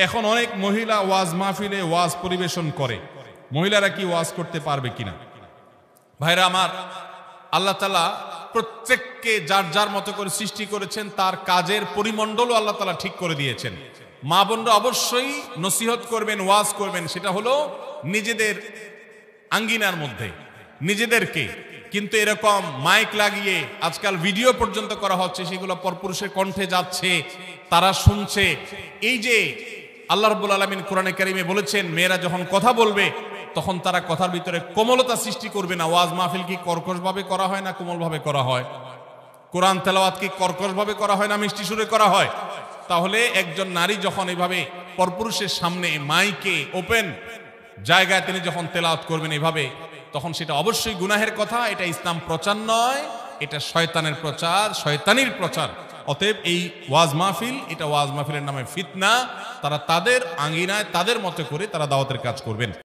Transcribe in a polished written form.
এখন অনেক মহিলা ওয়াজ মাহফিলে ওয়াজ পরিবেশন করে, মহিলারা কি ওয়াজ করতে পারবে কিনা? ভাইরা আমার, আল্লাহ তাআলা প্রত্যেককে যার যার মতো করে সৃষ্টি করেছেন, তার কাজের পরিমণ্ডলও আল্লাহ তাআলা ঠিক করে দিয়েছেন। মা বোনরা অবশ্যই নসিহত করবেন, ওয়াজ করবেন, সেটা হলো নিজেদের আঙ্গিনার মধ্যে নিজেদেরকে। কিন্তু এরকম মাইক লাগিয়ে আজকাল ভিডিও পর্যন্ত করা হচ্ছে, সেগুলো পরপুরুষের কণ্ঠে যাচ্ছে, তারা শুনছে। এই যে আল্লাহ রাব্বুল আলামিন কোরআনে কারিমে বলেছেন, মেয়েরা যখন কথা বলবে তখন তারা কথার ভিতরে কোমলতা সৃষ্টি করবে না। ওয়াজ মাহফিল কি কর্কশভাবে করা হয় না কোমলভাবে করা হয়? কোরআন তেলাওয়াত কি কর্কশভাবে করা হয় না মিষ্টি সুরে করা হয়? তাহলে একজন নারী যখন এভাবে পরপুরুষের সামনে মাইকে ওপেন জায়গায় তিনি যখন তেলাওয়াত করবেন এভাবে, তখন সেটা অবশ্যই গুনাহের কথা। এটা ইসলাম প্রচার নয়, এটা শয়তানের প্রচার, শয়তানির প্রচার। অতএব এই ওয়াজ মাহফিল, এটা ওয়াজ মাহফিলের নামে ফিতনা। তারা তাদের আঙ্গিনায় তাদের মতো করে তারা দাওয়াতের কাজ করবেন।